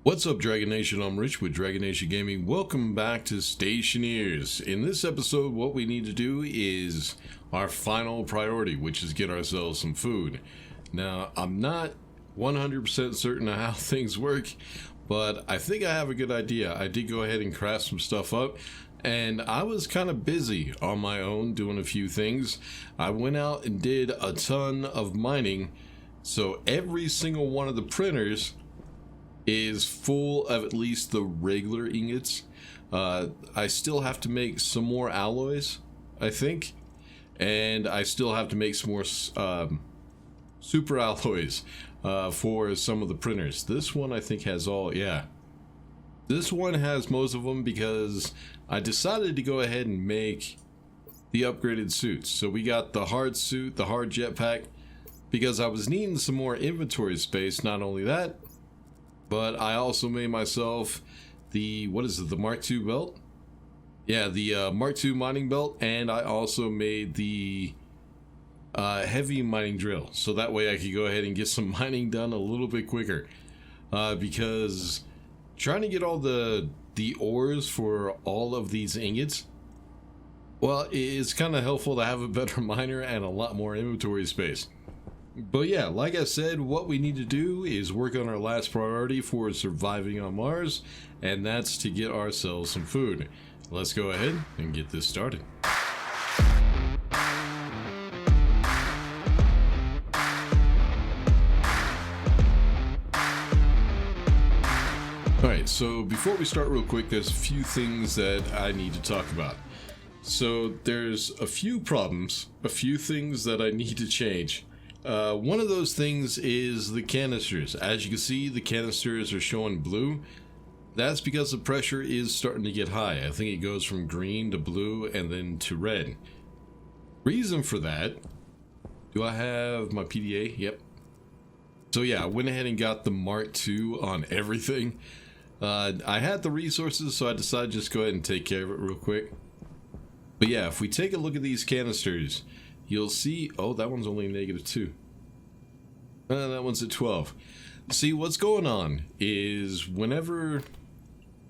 What's up, Dragon Nation? I'm Rich with Dragon Nation Gaming. Welcome back to Stationeers. In this episode, what we need to do is our final priority, which is get ourselves some food. Now, I'm not 100% certain of how things work, but I think I have a good idea. I did go ahead and craft some stuff up, and I was kind of busy on my own doing a few things. I went out and did a ton of mining, so every single one of the printers is full of at least the regular ingots. I still have to make some more alloys, I think, and I still have to make some more super alloys for some of the printers. This one I think has all, yeah. This one has most of them because I decided to go ahead and make the upgraded suits. So we got the hard suit, the hard jetpack, because I was needing some more inventory space. Not only that, but I also made myself the, what is it, the Mark II belt? Yeah, the Mark II mining belt, and I also made the heavy mining drill. So that way I could go ahead and get some mining done a little bit quicker. Because trying to get all the ores for all of these ingots, well, it's kind of helpful to have a better miner and a lot more inventory space. But yeah, like I said, what we need to do is work on our last priority for surviving on Mars, and that's to get ourselves some food. Let's go ahead and get this started. Alright, so before we start real quick, there's a few things that I need to talk about. So there's a few problems, a few things that I need to change. One of those things is the canisters. As you can see, the canisters are showing blue. That's because the pressure is starting to get high. I think it goes from green to blue and then to red. Reason for that, do I have my PDA? Yep. So yeah, I went ahead and got the Mark II on everything. I had the resources, so I decided to just go ahead and take care of it real quick. But yeah, if we take a look at these canisters, you'll see, oh, that one's only -2. That one's at 12. See, what's going on is whenever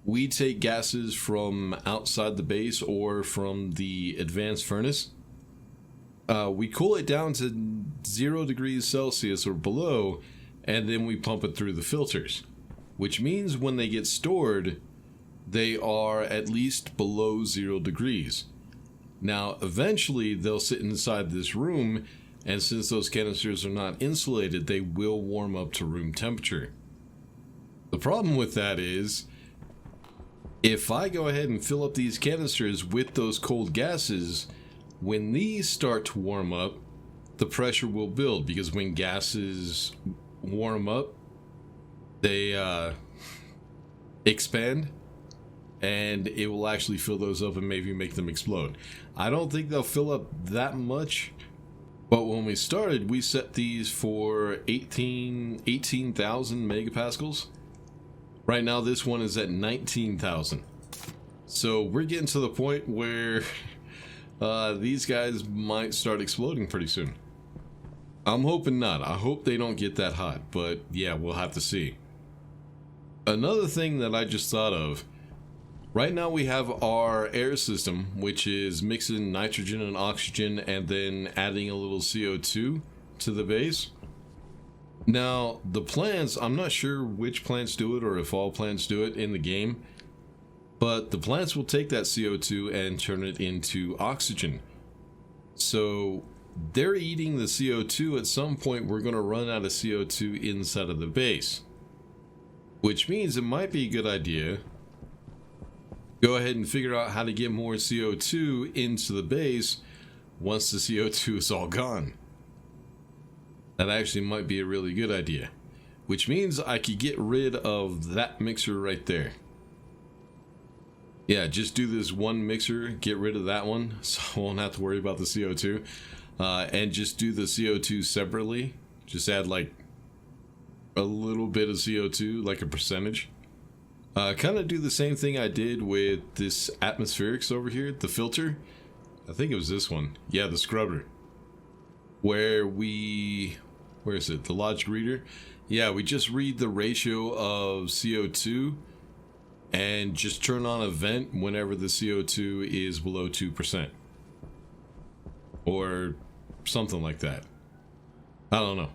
we take gases from outside the base or from the advanced furnace, we cool it down to 0 degrees Celsius or below, and then we pump it through the filters. Which means when they get stored, they are at least below 0 degrees. Now, eventually, they'll sit inside this room, and since those canisters are not insulated, they will warm up to room temperature. The problem with that is, if I go ahead and fill up these canisters with those cold gases, when these start to warm up, the pressure will build, because when gases warm up, they expand, and it will actually fill those up and maybe make them explode. I don't think they'll fill up that much, but when we started, we set these for 18,000 megapascals. Right now, this one is at 19,000. So we're getting to the point where these guys might start exploding pretty soon. I'm hoping not. I hope they don't get that hot, but yeah, we'll have to see. Another thing that I just thought of, right now we have our air system, which is mixing nitrogen and oxygen and then adding a little CO2 to the base. Now, the plants, I'm not sure which plants do it or if all plants do it in the game, but the plants will take that CO2 and turn it into oxygen. So they're eating the CO2. At some point, we're going to run out of CO2 inside of the base, which means it might be a good idea go ahead and figure out how to get more CO2 into the base once the CO2 is all gone. That actually might be a really good idea, which means I could get rid of that mixer right there. Yeah, just do this one mixer, get rid of that one, so I won't have to worry about the CO2, and just do the CO2 separately. Just add like a little bit of CO2, like a percentage. Kind of do the same thing I did with this atmospherics over here, the filter. I think it was this one. Yeah, the scrubber. Where is it? The logic reader. Yeah, we just read the ratio of CO2 and just turn on a vent whenever the CO2 is below 2%. Or something like that. I don't know.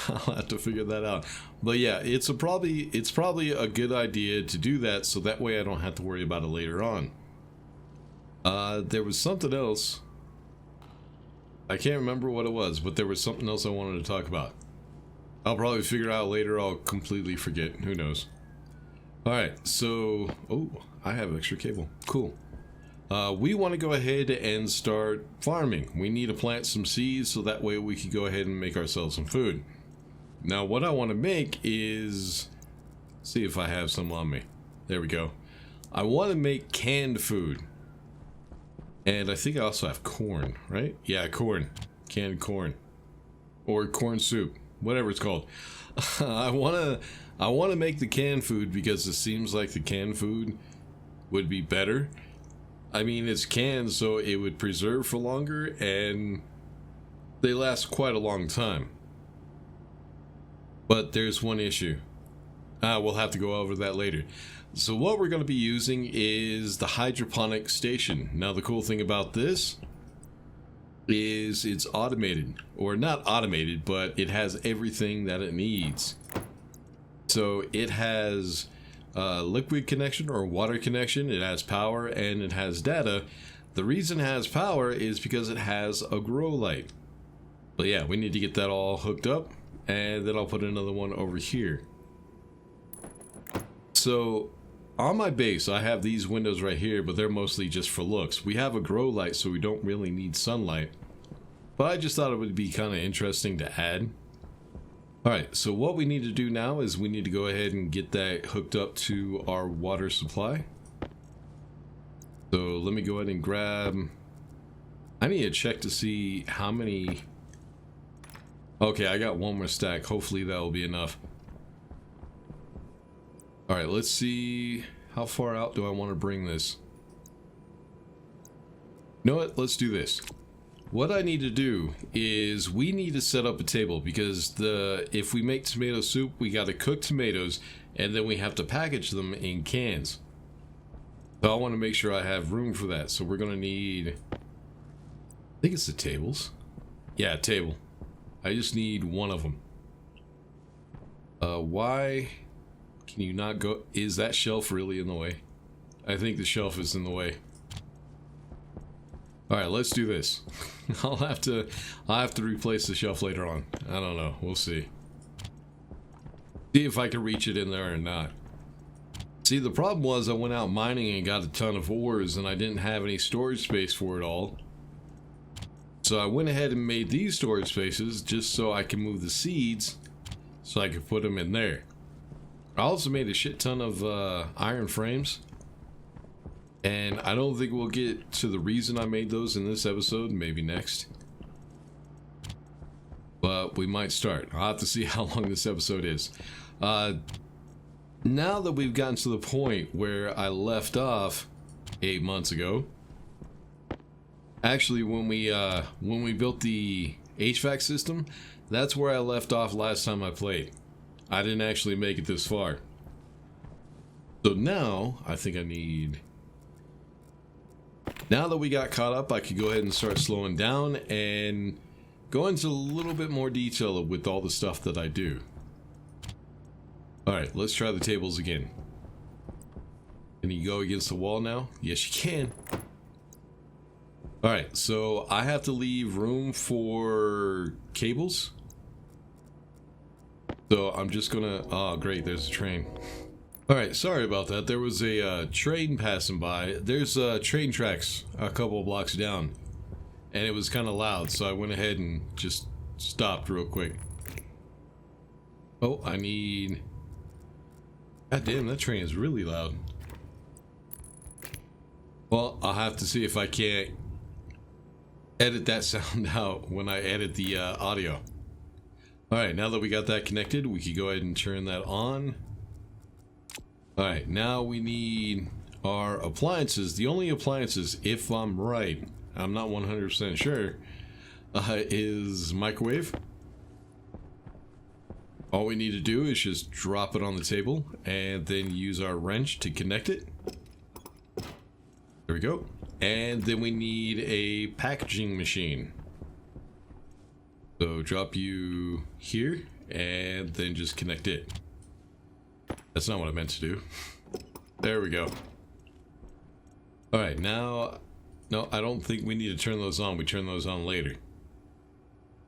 I'll have to figure that out. But yeah, it's probably a good idea to do that so that way I don't have to worry about it later on. There was something else. I can't remember what it was, but there was something else I wanted to talk about. I'll probably figure it out later. I'll completely forget. Who knows? Alright, so... Oh, I have extra cable. Cool. We want to go ahead and start farming. We need to plant some seeds so that way we can go ahead and make ourselves some food. Now, what I want to make is... See if I have some on me. There we go. I want to make canned food. And I think I also have corn, right? Yeah, corn. Canned corn. Or corn soup. Whatever it's called. I want to make the canned food because it seems like the canned food would be better. I mean, it's canned, so it would preserve for longer, and they last quite a long time. But there's one issue. We'll have to go over that later. So what we're going to be using is the hydroponic station. Now, the cool thing about this is it's automated. Or not automated, but it has everything that it needs. So it has... liquid connection or water connection, it has power, and it has data. The reason it has power is because it has a grow light. But yeah, we need to get that all hooked up, and then I'll put another one over here. So on my base I have these windows right here, but they're mostly just for looks. We have a grow light, so we don't really need sunlight, but I just thought it would be kind of interesting to add. Alright, so what we need to do now is we need to go ahead and get that hooked up to our water supply. So let me go ahead and grab... I need to check to see how many... Okay, I got one more stack. Hopefully that will be enough. Alright, let's see... How far out do I want to bring this? You know what? Let's do this. What I need to do is we need to set up a table because if we make tomato soup, we got to cook tomatoes and then we have to package them in cans. So I want to make sure I have room for that. So we're going to need, I think it's the tables. Yeah, table. I just need one of them. Why can you not go? Is that shelf really in the way? I think the shelf is in the way. Alright, let's do this. I'll have to replace the shelf later on. I don't know. We'll see. See if I can reach it in there or not. See, the problem was I went out mining and got a ton of ores and I didn't have any storage space for it all. So I went ahead and made these storage spaces just so I can move the seeds so I could put them in there. I also made a shit ton of iron frames. And I don't think we'll get to the reason I made those in this episode, maybe next. But we might start. I'll have to see how long this episode is. Now that we've gotten to the point where I left off 8 months ago. Actually, when we built the HVAC system, that's where I left off last time I played. I didn't actually make it this far. So now, I think I need... Now that we got caught up, I could go ahead and start slowing down and go into a little bit more detail with all the stuff that I do. Alright, let's try the tables again. Can you go against the wall now? Yes, you can. Alright, so I have to leave room for cables. So I'm just gonna... Oh, great, there's a train. Alright, sorry about that. There was a train passing by. There's train tracks a couple of blocks down. And it was kind of loud, so I went ahead and just stopped real quick. Oh, I need... God damn, that train is really loud. Well, I'll have to see if I can't edit that sound out when I edit the audio. Alright, now that we got that connected, we can go ahead and turn that on. Alright, now we need our appliances. The only appliances, if I'm right, I'm not 100% sure, is microwave. All we need to do is just drop it on the table and then use our wrench to connect it. There we go. And then we need a packaging machine. So drop you here and then just connect it. That's not what I meant to do. There we go. Alright, now... No, I don't think we need to turn those on. We turn those on later.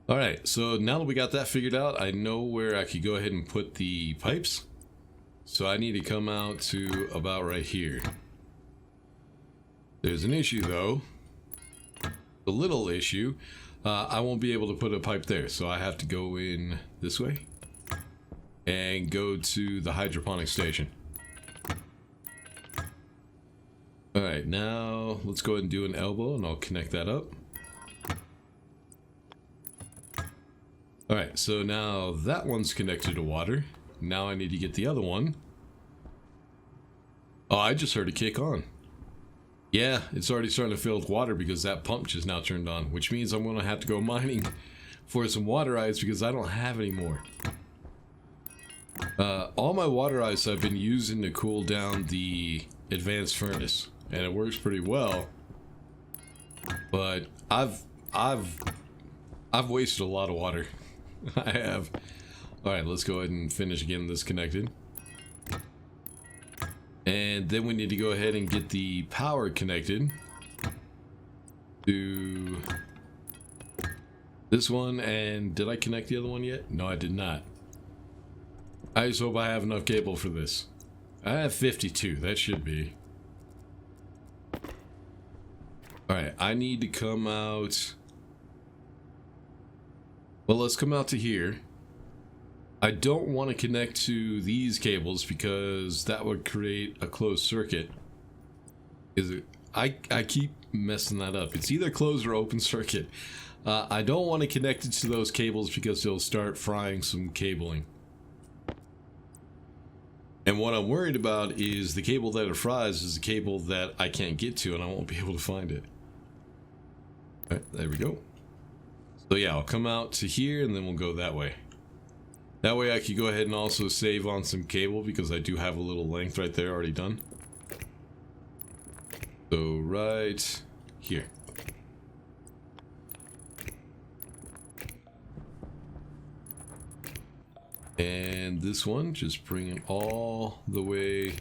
Alright, so now that we got that figured out, I know where I could go ahead and put the pipes. So I need to come out to about right here. There's an issue though. A little issue. I won't be able to put a pipe there, so I have to go in this way and go to the hydroponic station. Alright, now let's go ahead and do an elbow and I'll connect that up. Alright, so now that one's connected to water. Now I need to get the other one. Oh, I just heard it kick on. Yeah, it's already starting to fill with water because that pump just now turned on, which means I'm going to have to go mining for some water ice because I don't have any more. All my water ice I've been using to cool down the advanced furnace, and it works pretty well. But I've wasted a lot of water. I have. Alright, let's go ahead and finish getting this connected. And then we need to go ahead and get the power connected to this one. And did I connect the other one yet? No, I did not. I just hope I have enough cable for this. I have 52, that should be. Alright, I need to come out. Well, let's come out to here. I don't want to connect to these cables because that would create a closed circuit. I keep messing that up. It's either closed or open circuit. I don't want to connect it to those cables because they'll start frying some cabling. And what I'm worried about is the cable that it fries is a cable that I can't get to and I won't be able to find it. Alright, there we go. So yeah, I'll come out to here and then we'll go that way. That way I could go ahead and also save on some cable because I do have a little length right there already done. So right here. And this one, just bring it all the way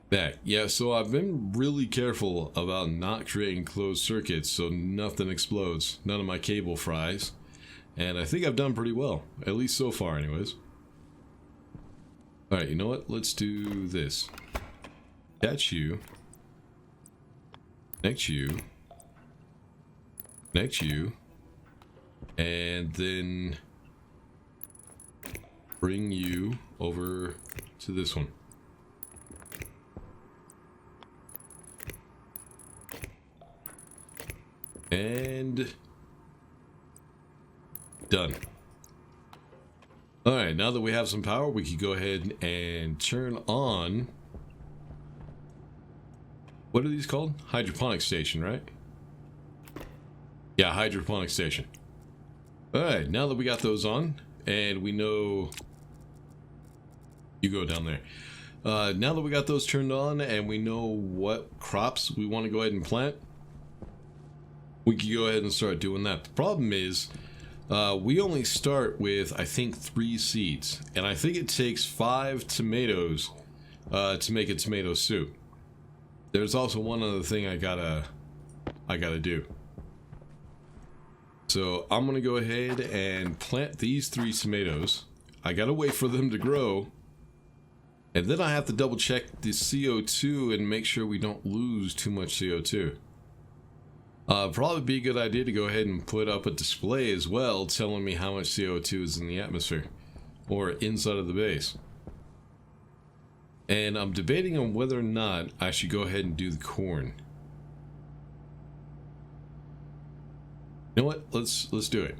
back. Yeah, so I've been really careful about not creating closed circuits so nothing explodes. None of my cable fries. And I think I've done pretty well. At least so far anyways. Alright, you know what? Let's do this. Catch you. Connect you. Connect you. And then bring you over to this one. And done. Alright, now that we have some power, we can go ahead and turn on... What are these called? Hydroponic station, right? Yeah, hydroponic station. Alright, now that we got those on, and we know... You go down there. Now that we got those turned on, and we know what crops we want to go ahead and plant, we can go ahead and start doing that. The problem is... we only start with, I think, 3 seeds. And I think it takes 5 tomatoes to make a tomato soup. There's also one other thing I gotta do. So I'm gonna go ahead and plant these 3 tomatoes. I gotta wait for them to grow. And then I have to double check the CO2 and make sure we don't lose too much CO2. Probably be a good idea to go ahead and put up a display as well telling me how much CO2 is in the atmosphere or inside of the base. And I'm debating on whether or not I should go ahead and do the corn. You know what? Let's do it.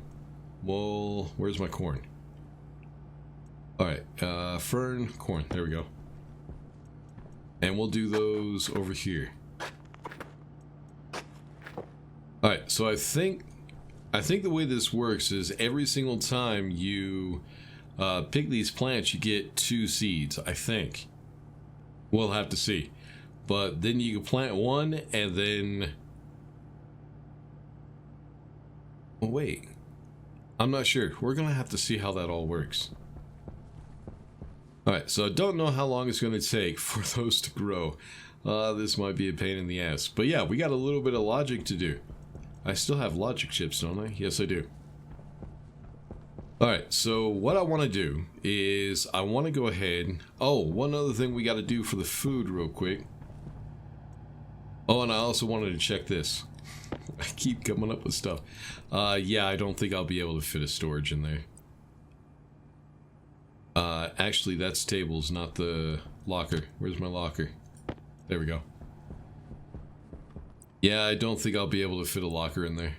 Well, where's my corn? Alright, fern, corn. There we go. And we'll do those over here. Alright, so I think the way this works is every single time you pick these plants, you get 2 seeds, I think. We'll have to see. But then you can plant one and then... Oh, wait. I'm not sure. We're going to have to see how that all works. Alright, so I don't know how long it's going to take for those to grow. This might be a pain in the ass. But yeah, we got a little bit of logic to do. I still have logic chips, don't I? Yes, I do. Alright, so what I want to do is I want to go ahead... Oh, one other thing we got to do for the food real quick. Oh, and I also wanted to check this. I keep coming up with stuff. Yeah, I don't think I'll be able to fit a storage in there. Actually, that's tables, not the locker. Where's my locker? There we go. Yeah, I don't think I'll be able to fit a locker in there.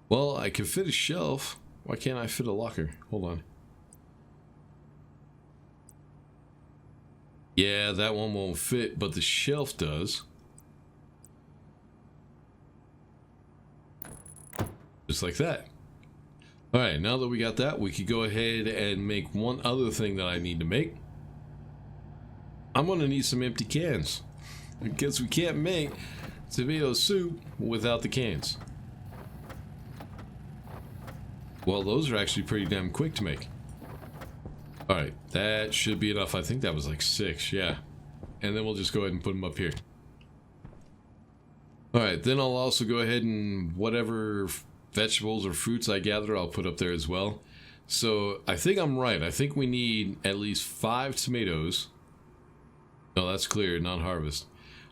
Well, I can fit a shelf. Why can't I fit a locker? Hold on. Yeah, that one won't fit, but the shelf does. Just like that. Alright, now that we got that, we could go ahead and make one other thing that I need to make. I'm gonna need some empty cans. Because we can't make tomato soup without the cans. Well, those are actually pretty damn quick to make. Alright, that should be enough. I think that was like 6, yeah. And then we'll just go ahead and put them up here. Alright, then I'll also go ahead and whatever vegetables or fruits I gather, I'll put up there as well. So, I think I'm right. I think we need at least 5 tomatoes. No, that's clear, not harvest.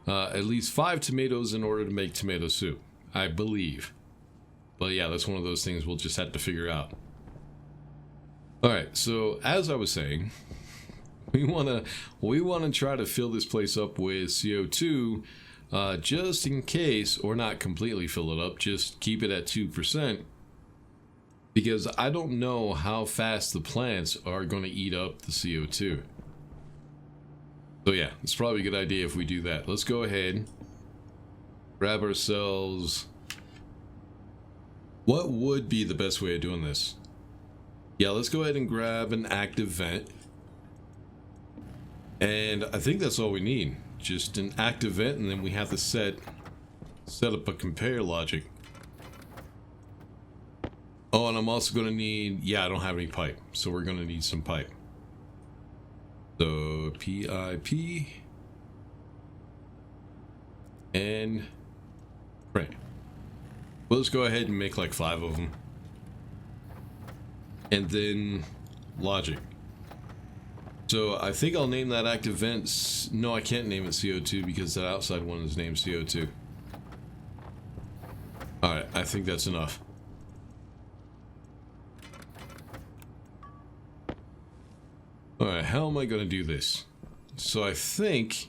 At least 5 tomatoes in order to make tomato soup, I believe. But yeah, that's one of those things we'll just have to figure out. Alright, so as I was saying, we wanna try to fill this place up with CO2, just in case, or not completely fill it up, just keep it at 2%. Because I don't know how fast the plants are gonna eat up the CO2. So yeah, it's probably a good idea if we do that. Let's go ahead, grab ourselves... What would be the best way of doing this? Yeah, let's go ahead and grab an active vent. And I think that's all we need. Just an active vent, and then we have to set up a compare logic. Oh, and I'm also going to need... Yeah, I don't have any pipe, so we're going to need some pipe. So, PIP. And... Right. Well, let's go ahead and make like 5 of them. And then logic. So I think I'll name that active vent. No, I can't name it CO2 because that outside one is named CO2. Alright, I think that's enough. Alright, how am I going to do this? So I think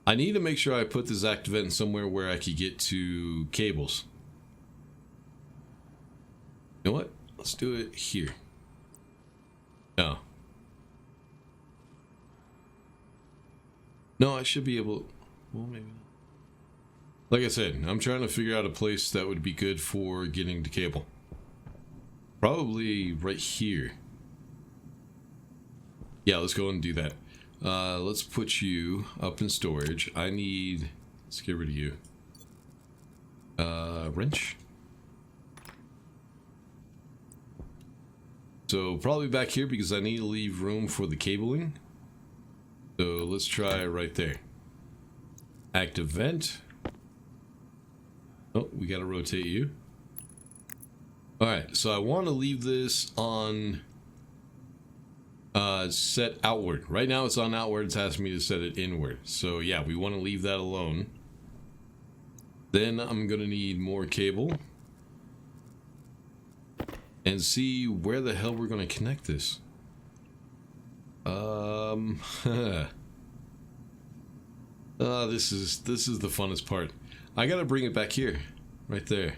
I need to make sure I put this active vent somewhere where I could get to cables. You know what? Let's do it here. No. No, I should be able... Well, maybe not. Like I said, I'm trying to figure out a place that would be good for getting to cable. Probably right here. Yeah, let's go and do that. Let's put you up in storage. I need... Let's get rid of you. Wrench. So probably back here because I need to leave room for the cabling. So let's try right there. Active vent. Oh, we gotta rotate you. Alright, so I want to leave this on set outward. Right now it's on outward, it's asking me to set it inward. So yeah, we want to leave that alone. Then I'm gonna need more cable. And see where the hell we're gonna connect this. This is the funnest part. I gotta bring it back here, right there.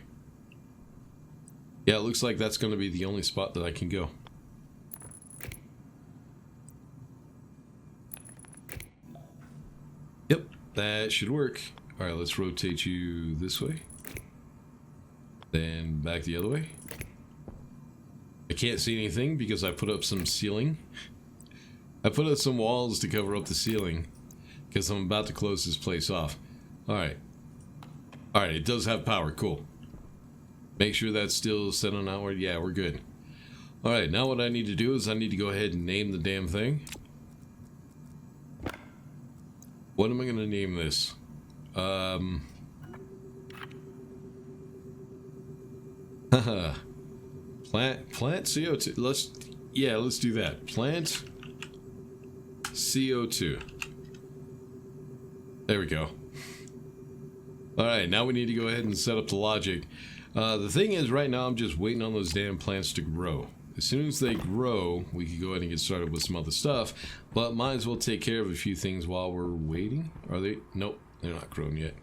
Yeah, it looks like that's gonna be the only spot that I can go. Yep, that should work. All right, let's rotate you this way. Then back the other way. I can't see anything because I put up some ceiling. I put up some walls to cover up the ceiling because I'm about to close this place off. Alright. Alright, it does have power. Cool. Make sure that's still set on outward. Yeah, we're good. Alright, now what I need to do is I need to go ahead and name the damn thing. What am I going to name this? Plant CO2. Let's do that. Plant CO2. There we go. Alright, now we need to go ahead and set up the logic. The thing is, right now I'm just waiting on those damn plants to grow. As soon as they grow, we can go ahead and get started with some other stuff. But might as well take care of a few things while we're waiting. Are they? Nope, they're not grown yet.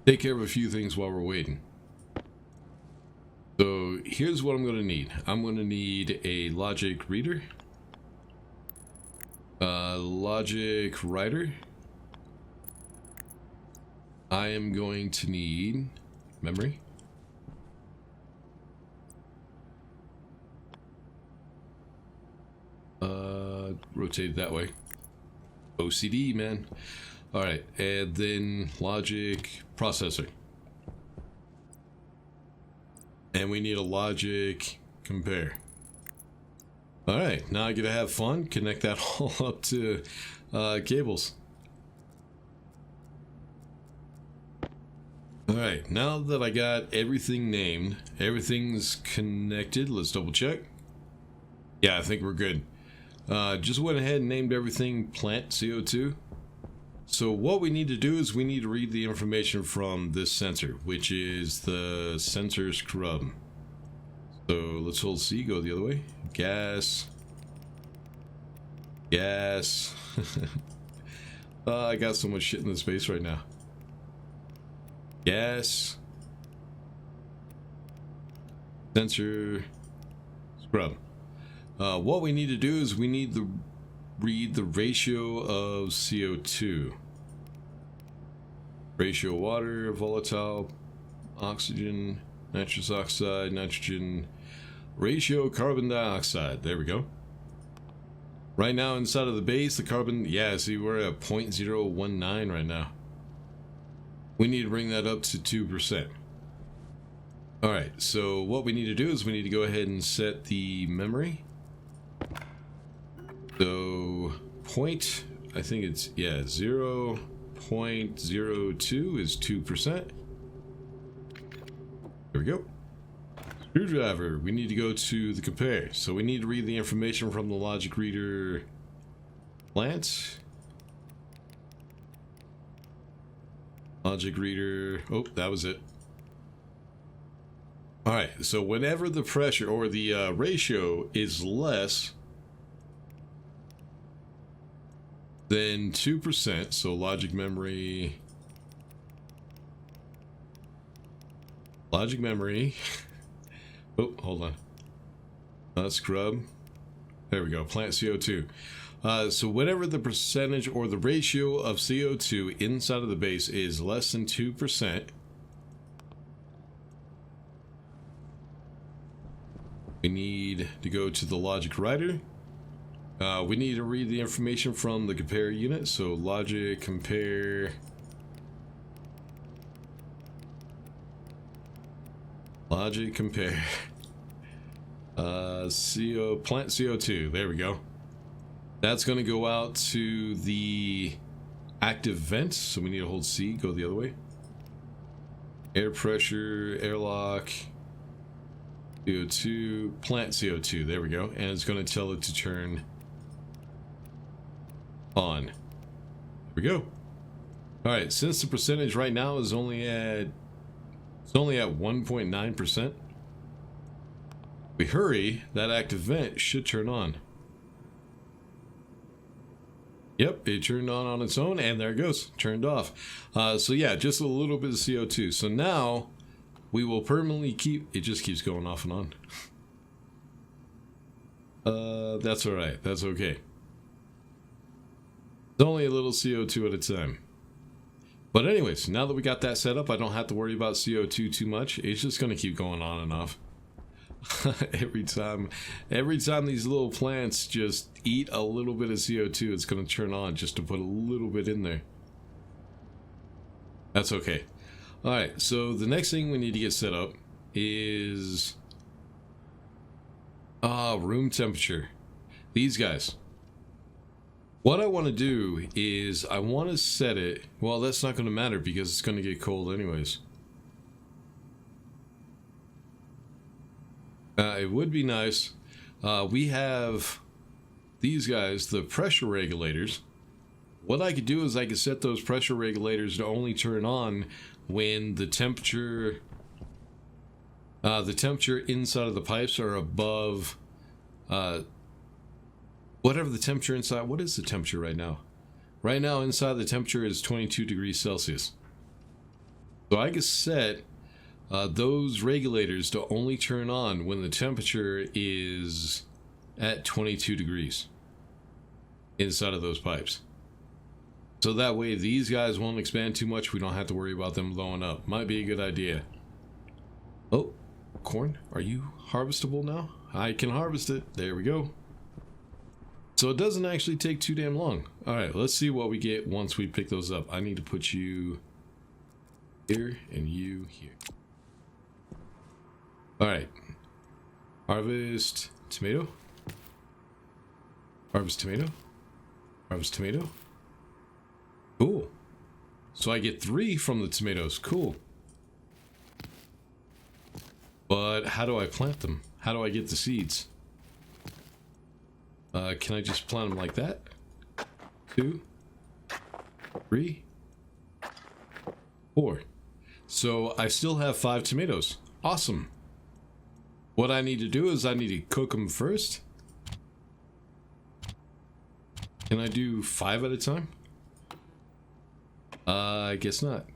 Take care of a few things while we're waiting. So here's what I'm going to need. I'm going to need a logic reader. Logic writer. I am going to need memory. Rotate it that way. OCD, man. Alright, and then logic processor. And we need a logic compare. Alright, now I get to have fun. Connect that all up to cables. Alright, now that I got everything named, everything's connected. Let's double check. Yeah, I think we're good. Just went ahead and named everything plant CO2. So what we need to do is we need to read the information from this sensor, which is the sensor scrub. So let's hold C, go the other way. Gas. Gas. I got so much shit in this space right now. Gas. Sensor scrub. What we need to do is we need to read the ratio of CO2. Ratio water, volatile, oxygen, nitrous oxide, nitrogen, ratio carbon dioxide. There we go. Right now inside of the base, the carbon, yeah, see we're at 0.019 right now. We need to bring that up to 2%. Alright, so what we need to do is we need to go ahead and set the memory. So, I think it's, yeah, 0.02 is 2%. There we go. Screwdriver, we need to go to the compare. So we need to read the information from the logic reader plant. Logic reader, oh, that was it. Alright, so whenever the pressure or the ratio is less than 2%, so logic memory, oh, hold on, scrub, there we go, plant CO2. So whenever the percentage or the ratio of CO2 inside of the base is less than 2%, we need to go to the logic writer. We need to read the information from the compare unit. So logic compare. Logic compare. Plant CO2. There we go. That's going to go out to the active vent. So we need to hold C, go the other way. Air pressure, airlock. CO2, plant CO2, there we go, and it's going to tell it to turn on. There we go. Alright, since the percentage right now is only at 1.9%, we hurry, that active vent should turn on. Yep, it turned on its own, and there it goes, turned off. So yeah, just a little bit of CO2. So now we will permanently keep, it just keeps going off and on. That's alright, that's okay. It's only a little CO2 at a time. But anyways, now that we got that set up, I don't have to worry about CO2 too much. It's just going to keep going on and off. every time these little plants just eat a little bit of CO2, it's going to turn on just to put a little bit in there. That's okay. Alright, so the next thing we need to get set up is room temperature. These guys. What I want to do is I want to set it, well, that's not going to matter because it's going to get cold anyways. It would be nice. We have these guys, the pressure regulators. What I could do is I could set those pressure regulators to only turn on when the temperature inside of the pipes are above whatever the temperature inside. What is the temperature right now? Right now inside the temperature is 22 degrees Celsius. So I could set those regulators to only turn on when the temperature is at 22 degrees inside of those pipes. So that way these guys won't expand too much. We don't have to worry about them blowing up. Might be a good idea. Oh, corn, are you harvestable now? I can harvest it. There we go. So it doesn't actually take too damn long. Alright, let's see what we get once we pick those up. I need to put you here and you here. Alright. Harvest tomato. Harvest tomato. Harvest tomato. Cool. So I get 3 from the tomatoes. Cool. But how do I plant them? How do I get the seeds? Can I just plant them like that? 2, 3, 4. So I still have 5 tomatoes. Awesome. What I need to do is I need to cook them first. Can I do 5 at a time? I guess not.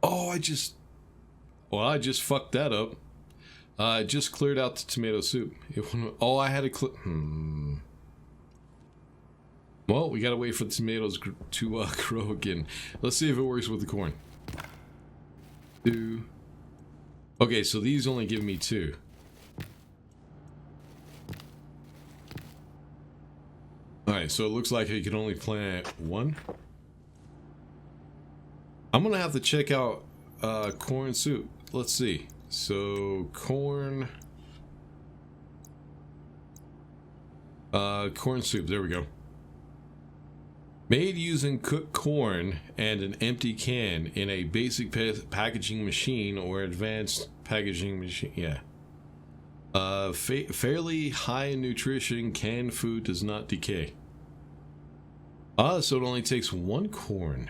Oh, I just fucked that up. I just cleared out the tomato soup. Oh, I had to Well, we gotta wait for the tomatoes to grow again. Let's see if it works with the corn. 2. Okay, so these only give me 2. Alright, so it looks like I can only plant 1. I'm gonna have to check out corn soup. Let's see. So corn soup, there we go. Made using cooked corn and an empty can in a basic packaging machine or advanced packaging machine. Yeah. Fairly high in nutrition, canned food does not decay. So it only takes 1 corn.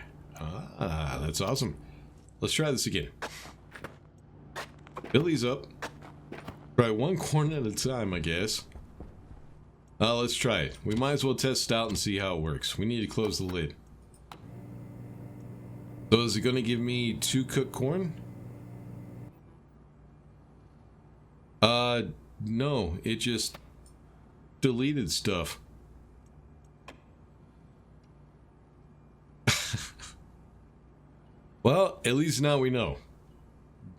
That's awesome. Let's try this again. Fill these up. Try 1 corn at a time, I guess. Let's try it. We might as well test it out and see how it works. We need to close the lid. So is it going to give me 2 cooked corn? No. It just deleted stuff. Well, at least now we know.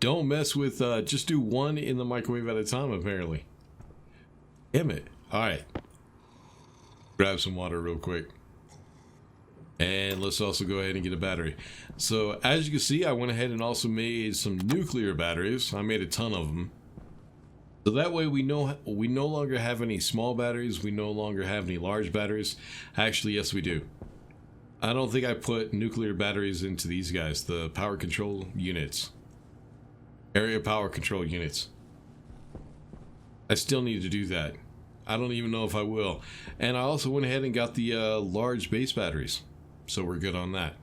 Don't mess with, just do 1 in the microwave at a time, apparently. Damn it. Alright. Grab some water real quick. And let's also go ahead and get a battery. So, as you can see, I went ahead and also made some nuclear batteries. I made a ton of them. So that way we no longer have any small batteries. We no longer have any large batteries. Actually, yes, we do. I don't think I put nuclear batteries into these guys, the power control units. Area power control units. I still need to do that. I don't even know if I will. And I also went ahead and got the large base batteries. So we're good on that.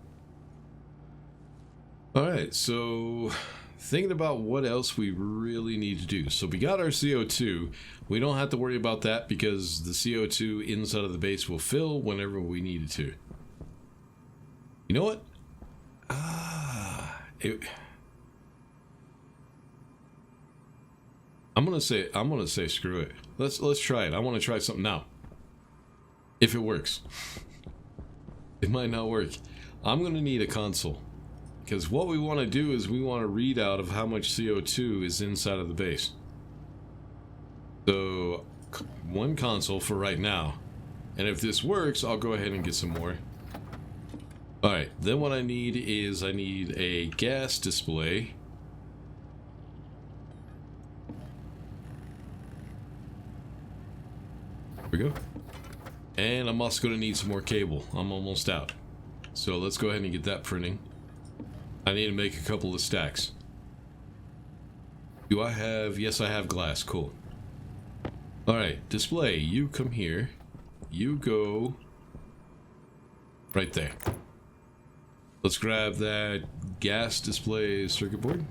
Alright, so thinking about what else we really need to do. So we got our CO2. We don't have to worry about that because the CO2 inside of the base will fill whenever we need it to. You know what? I'm gonna say screw it. Let's try it. I want to try something now. If it works. It might not work. I'm gonna need a console. Because what we want to do is we want a readout of how much CO2 is inside of the base. So, one console for right now. And if this works, I'll go ahead and get some more. Alright, then what I need is I need a gas display. There we go. And I'm also going to need some more cable. I'm almost out. So let's go ahead and get that printing. I need to make a couple of stacks. Do I have... Yes, I have glass. Cool. Alright, display. You come here. You go... right there. Let's grab that gas display circuit board.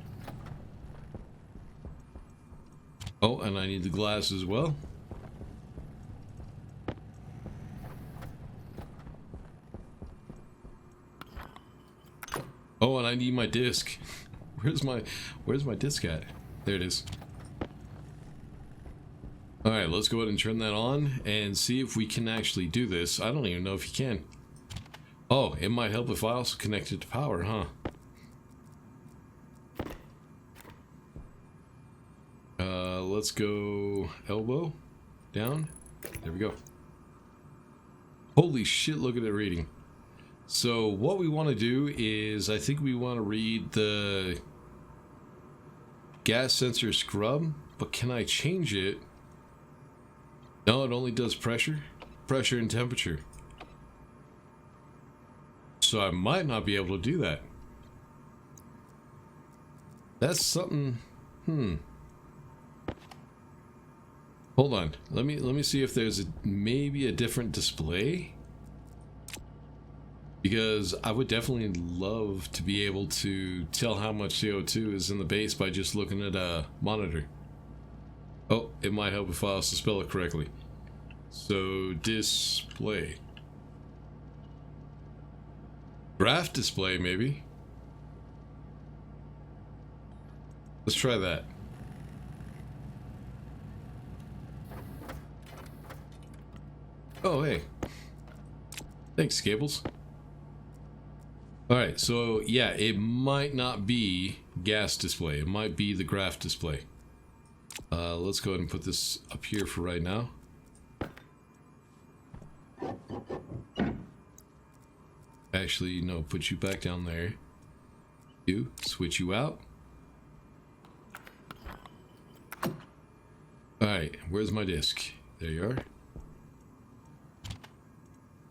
Oh, and I need the glass as well. Oh, and I need my disc. Where's my disc at? There it is. Alright, let's go ahead and turn that on and see if we can actually do this. I don't even know if you can. Oh, it might help if I also connect it to power, huh? Let's go elbow down. There we go. Holy shit, look at it reading. So what we want to do is, I think we want to read the gas sensor scrub, but can I change it? No, it only does pressure and temperature. So I might not be able to do that. That's something. Hold on. Let me see if there's maybe a different display. Because I would definitely love to be able to tell how much CO2 is in the base by just looking at a monitor. Oh, it might help if I also spell it correctly. So, display. Graph display, maybe. Let's try that. Oh, hey. Thanks, Cables. Alright, so yeah, it might not be gas display. It might be the graph display. Let's go ahead and put this up here for right now. Actually, no, put you back down there. You, switch you out. Alright, where's my disc? There you are.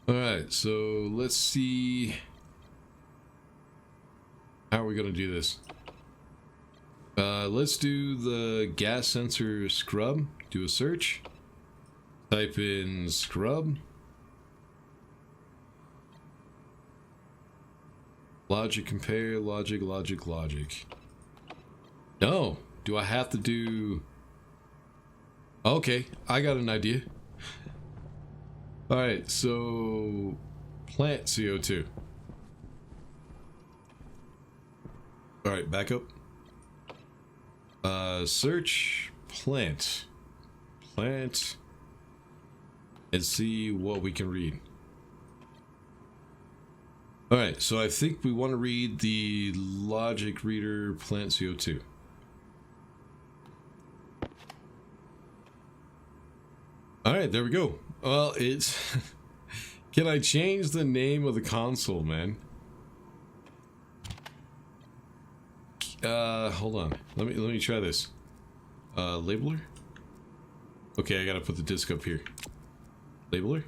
Alright, so let's see. How are we gonna do this? Let's do the gas sensor scrub. Do a search. Type in scrub. Logic compare, logic. No, do I have to do... Okay, I got an idea. Alright, so... plant CO2. Alright, back up. Search plant. Plant. And see what we can read. Alright, so I think we want to read the logic reader plant CO2. Alright, there we go. Well, it's... Can I change the name of the console, man? Hold on. Let me try this. Labeler? Okay, I gotta put the disc up here. Labeler?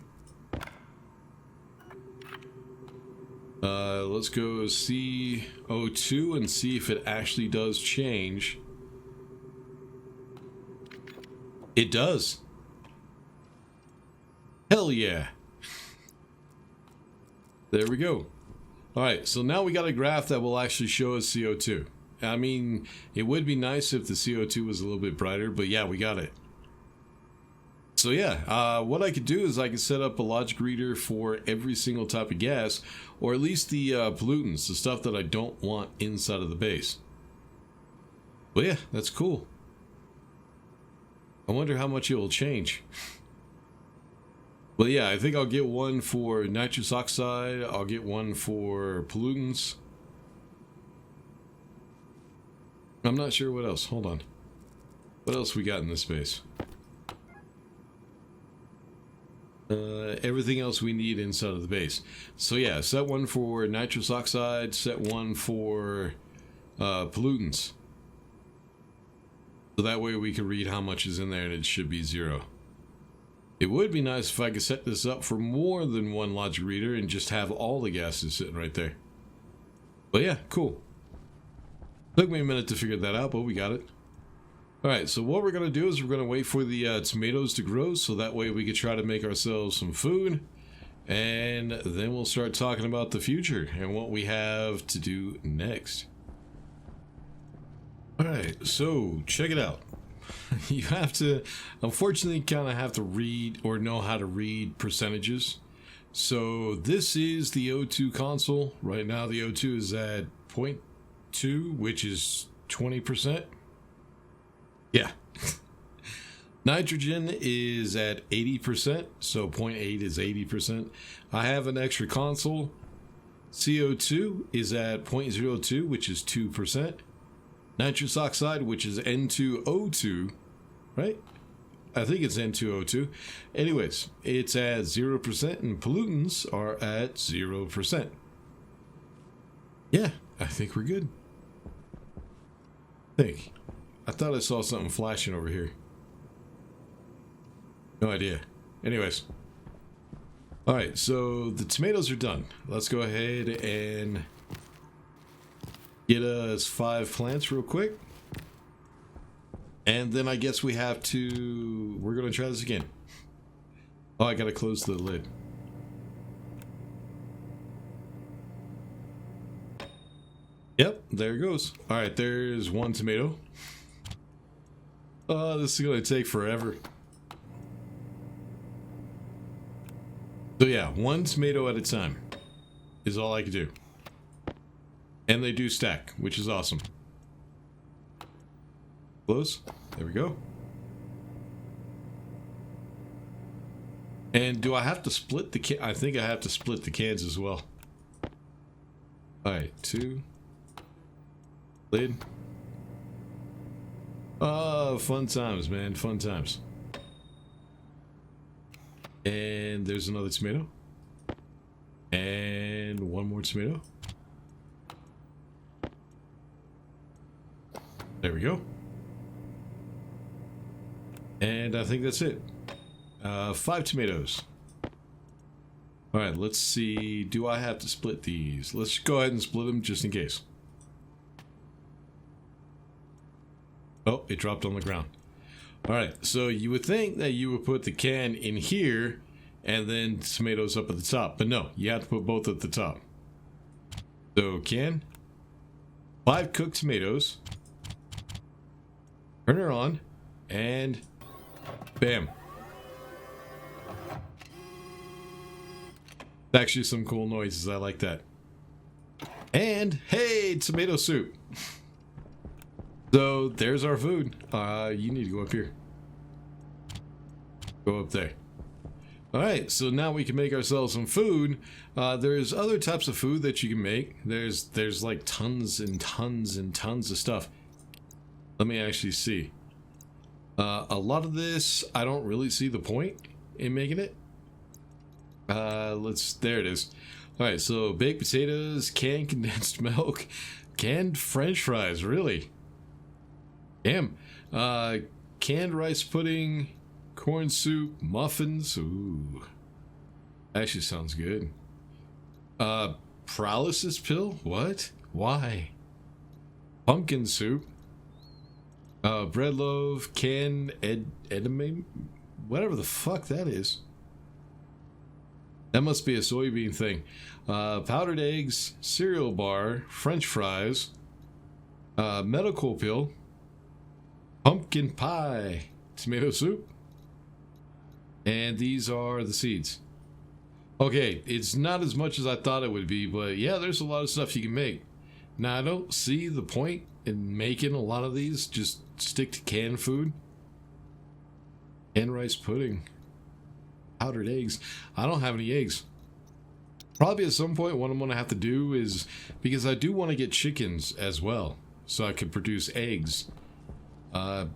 Let's go CO2 and see if it actually does change. It does. Hell yeah. There we go. Alright, so now we got a graph that will actually show us CO2. I mean, it would be nice if the CO2 was a little bit brighter, but yeah, we got it. So yeah, what I could do is I could set up a logic reader for every single type of gas, or at least the pollutants, the stuff that I don't want inside of the base. But yeah, that's cool. I wonder how much it will change. But yeah, I think I'll get one for nitrous oxide, I'll get one for pollutants. I'm not sure what else. Hold on. What else we got in this space? Everything else we need inside of the base. So yeah, set one for nitrous oxide, set one for pollutants. So that way we can read how much is in there and it should be 0. It would be nice if I could set this up for more than one logic reader and just have all the gases sitting right there. But yeah, cool. Took me a minute to figure that out, but we got it. Alright, so what we're going to do is we're going to wait for the tomatoes to grow so that way we can try to make ourselves some food. And then we'll start talking about the future and what we have to do next. Alright, so check it out. You have to, unfortunately, kind of have to read or know how to read percentages. So this is the O2 console. Right now the O2 is at 0.2, which is 20%. Yeah. Nitrogen is at 80%, so 0.8 is 80%. I have an extra console. CO2 is at 0.02, which is 2%. Nitrous oxide, which is N2O2, right? I think it's N2O2. Anyways, it's at 0%, and pollutants are at 0%. Yeah, I think we're good. I thought I saw something flashing over here. No idea. Anyways. Alright, so the tomatoes are done. Let's go ahead and get us 5 plants real quick. And then I guess we have to... We're going to try this again. Oh, I got to close the lid. Yep, there it goes. Alright, there's 1 tomato. Oh, this is going to take forever. So yeah, 1 tomato at a time is all I can do. And they do stack, which is awesome. Close. There we go. And do I have to split the can? I think I have to split the cans as well. Alright, 2. Lid. Oh, fun times, man. Fun times. And there's another tomato. And 1 more tomato. There we go. And I think that's it. 5 tomatoes. Alright, let's see. Do I have to split these? Let's go ahead and split them just in case. Oh, it dropped on the ground. Alright, so you would think that you would put the can in here and then tomatoes up at the top. But no, you have to put both at the top. So can. 5 cooked tomatoes. Turn her on. And bam. Actually some cool noises. I like that. And hey, tomato soup. So there's our food. You need to go up here. Go up there. Alright, so now we can make ourselves some food. There's other types of food that you can make. There's like tons and tons and tons of stuff. Let me actually see. A lot of this, I don't really see the point in making it. There it is. Alright, so baked potatoes, canned condensed milk, canned french fries, really? Damn. Canned rice pudding, corn soup, muffins. Ooh. Actually sounds good. Paralysis pill? What? Why? Pumpkin soup. Bread loaf, canned edamame? Whatever the fuck that is. That must be a soybean thing. Powdered eggs, cereal bar, french fries, medical pill, pumpkin pie, tomato soup, and these are the seeds. Okay, it's not as much as I thought it would be, but yeah, there's a lot of stuff you can make. Now, I don't see the point in making a lot of these. Just stick to canned food. Canned rice pudding. Powdered eggs. I don't have any eggs. Probably at some point what I'm going to have to do is, because I do want to get chickens as well. so I could produce eggs. I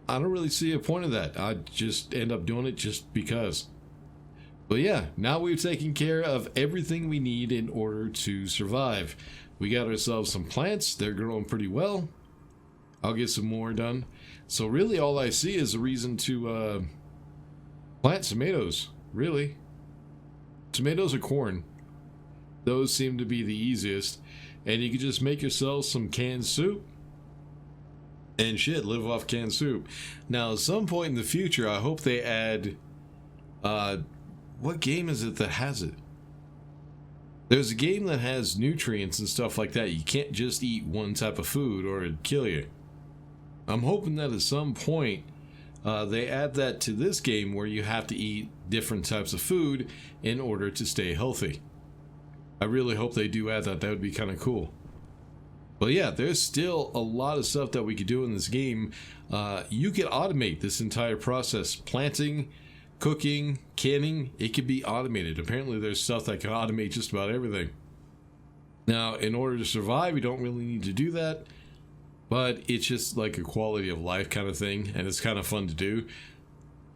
don't really see a point of that. I just end up doing it just because. But yeah, now we've taken care of everything we need in order to survive. We got ourselves some plants. They're growing pretty well. I'll get some more done. So really all I see is a reason to plant tomatoes, really. Tomatoes or corn. Those seem to be the easiest. And you can just make yourself some canned soup. And shit, live off canned soup. Now, at some point in the future, I hope they add... what game is it that has it? There's a game that has nutrients and stuff like that. You can't just eat one type of food or it'd kill you. I'm hoping that at some point they add that to this game where you have to eat different types of food in order to stay healthy. I really hope they do add that. That would be kind of cool. But yeah, there's still a lot of stuff that we could do in this game. You could automate this entire process. Planting, cooking, canning, it could be automated. Apparently there's stuff that can automate just about everything. Now, in order to survive, you don't really need to do that. But it's just like a quality of life kind of thing. And it's kind of fun to do.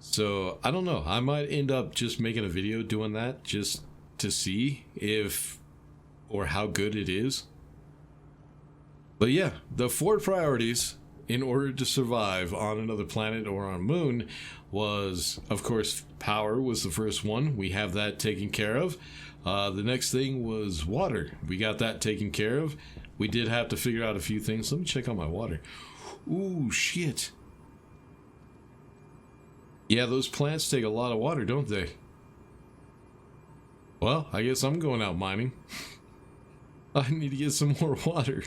So, I don't know. I might end up just making a video doing that. Just to see if or how good it is. But yeah, the 4 priorities in order to survive on another planet or on a moon was, of course, power was the first one. We have that taken care of. The next thing was water. We got that taken care of. We did have to figure out a few things. Let me check on my water. Ooh, shit. Yeah, those plants take a lot of water, don't they? Well, I guess I'm going out mining. I need to get some more water.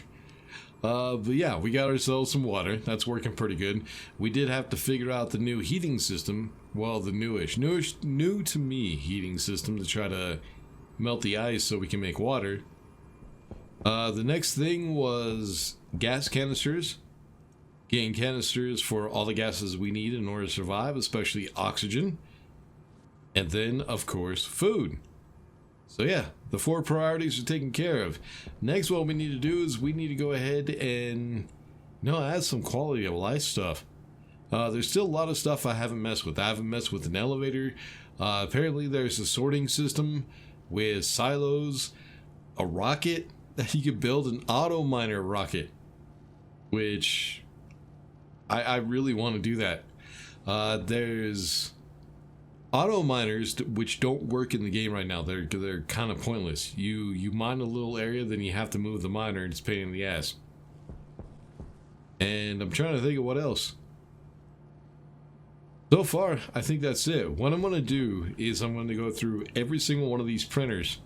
But yeah, we got ourselves some water. That's working pretty good. We did have to figure out the new heating system. Well, the new to me heating system to try to melt the ice so we can make water. The next thing was gas canisters. Getting canisters for all the gases we need in order to survive, especially oxygen. And then, of course, food. So yeah, the 4 priorities are taken care of. Next, what we need to do is we need to go ahead and add some quality of life stuff. There's still a lot of stuff I haven't messed with. I haven't messed with an elevator. Apparently there's a sorting system with silos, a rocket that you could build, an auto miner rocket, which I really want to do that. There's auto miners which don't work in the game right now. They're kind of pointless. You mine a little area, then you have to move the miner, and it's a pain in the ass. And I'm trying to think of what else. So far, I think that's it. What I'm going to do is I'm going to go through every single one of these printers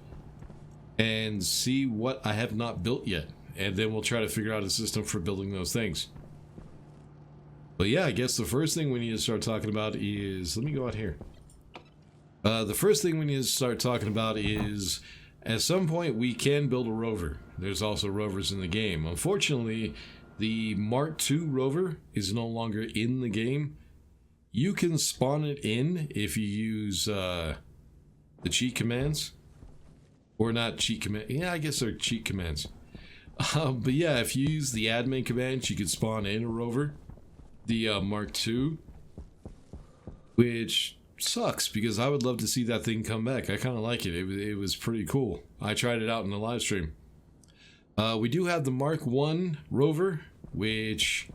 and see what I have not built yet. And then we'll try to figure out a system for building those things. But yeah, I guess the first thing we need to start talking about is... Let me go out here. The first thing we need to start talking about is, at some point we can build a rover. There's also rovers in the game. Unfortunately, the Mark II rover is no longer in the game. You can spawn it in if you use the cheat commands. Or not cheat command. Yeah, I guess they're cheat commands. But yeah, if you use the admin commands, you could spawn in a rover. The Mark II. Which sucks, because I would love to see that thing come back. I kind of like it. It was pretty cool. I tried it out in the live stream. We do have the Mark I rover, which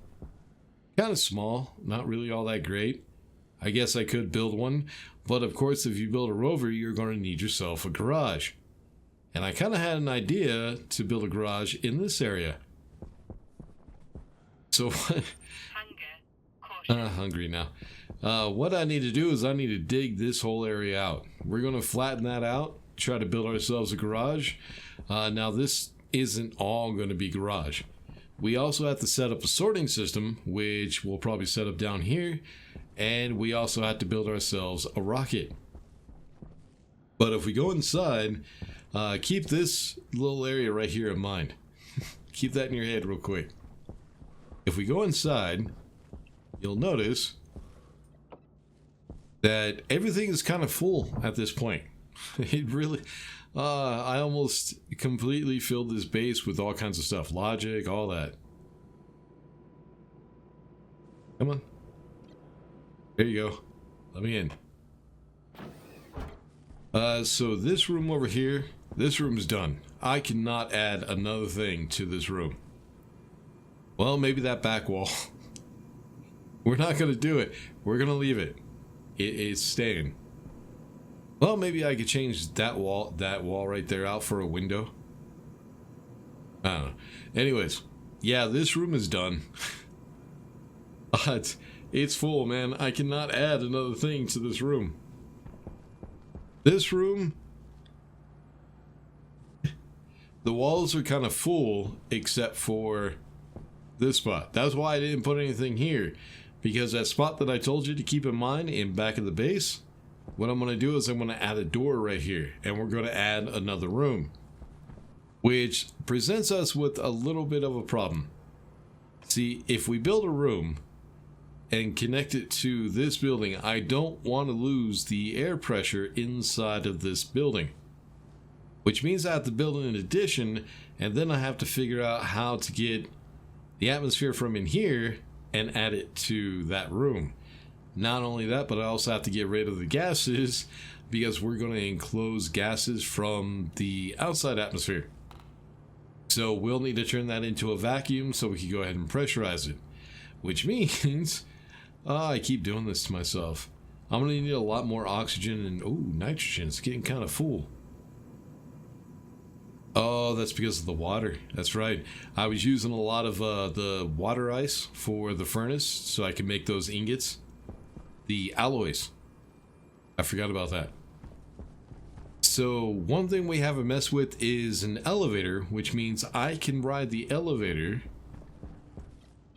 kind of small, not really all that great. I guess I could build one, but of course if you build a rover, you're going to need yourself a garage. And I kind of had an idea to build a garage in this area. So hungry now. What I need to do is I need to dig this whole area out. We're going to flatten that out, try to build ourselves a garage. Now this isn't all going to be garage. We also have to set up a sorting system, which we'll probably set up down here. And we also have to build ourselves a rocket. But if we go inside, keep this little area right here in mind. Keep that in your head real quick. If we go inside, you'll notice that everything is kind of full at this point. It really... I almost completely filled this base with all kinds of stuff. Logic, all that. Come on. There you go. Let me in. So this room over here, this room's done. I cannot add another thing to this room. Well, maybe that back wall. We're not going to do it. We're going to leave it. It's staying. Well, maybe I could change that wall right there out for a window. I don't know. Anyways, yeah, this room is done. But it's full, man. I cannot add another thing to this room. This room, the walls are kind of full except for this spot. That's why I didn't put anything here, because that spot that I told you to keep in mind in back of the base, what I'm going to do is I'm going to add a door right here, and we're going to add another room, which presents us with a little bit of a problem. See, if we build a room and connect it to this building, I don't want to lose the air pressure inside of this building, which means I have to build an addition, and then I have to figure out how to get the atmosphere from in here and add it to that room. Not only that, but I also have to get rid of the gases, because we're going to enclose gases from the outside atmosphere. So we'll need to turn that into a vacuum so we can go ahead and pressurize it, which means I keep doing this to myself. I'm going to need a lot more oxygen and, oh, nitrogen. It's getting kind of full. Oh, that's because of the water. That's right. I was using a lot of the water ice for the furnace so I can make those ingots. The alloys. I forgot about that. So one thing we haven't messed with is an elevator, which means I can ride the elevator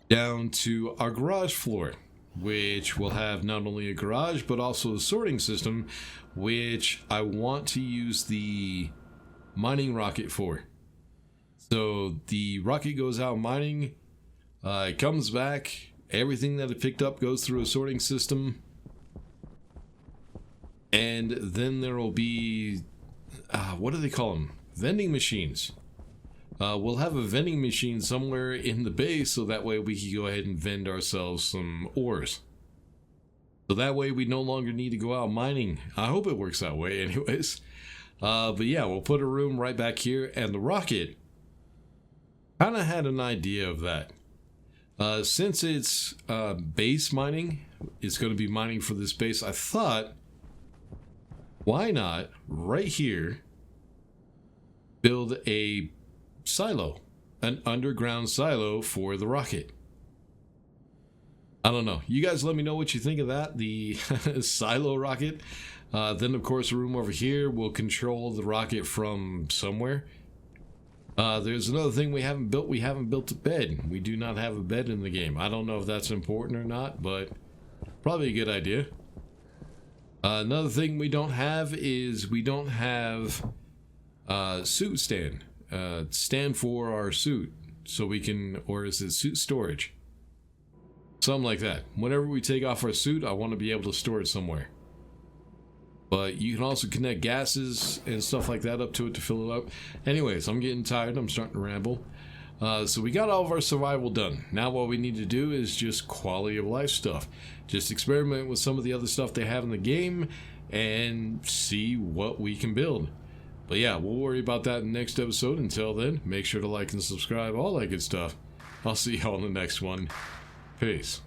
down to our garage floor, which will have not only a garage but also a sorting system, which I want to use the mining rocket for. So the rocket goes out mining, it comes back, everything that it picked up goes through a sorting system, and then there will be what do they call them? Vending machines. We'll have a vending machine somewhere in the base, so that way we can go ahead and vend ourselves some ores. So that way we no longer need to go out mining. I hope it works that way anyways. But yeah, we'll put a room right back here, and the rocket kind of had an idea of that. Since it's base mining, it's going to be mining for this base, I thought, why not right here build a silo, an underground silo for the rocket. I don't know. You guys let me know what you think of that, the silo rocket. Then, of course, a room over here will control the rocket from somewhere. There's another thing we haven't built. We haven't built a bed. We do not have a bed in the game. I don't know if that's important or not, but probably a good idea. Another thing we don't have is we don't have suit stand. Stand for our suit, so we can, or is it suit storage? Something like that. Whenever we take off our suit, I want to be able to store it somewhere. But you can also connect gases and stuff like that up to it to fill it up. Anyways, I'm getting tired. I'm starting to ramble. So we got all of our survival done. Now what we need to do is just quality of life stuff. Just experiment with some of the other stuff they have in the game and see what we can build. But yeah, we'll worry about that in the next episode. Until then, make sure to like and subscribe, all that good stuff. I'll see y'all in the next one. Peace.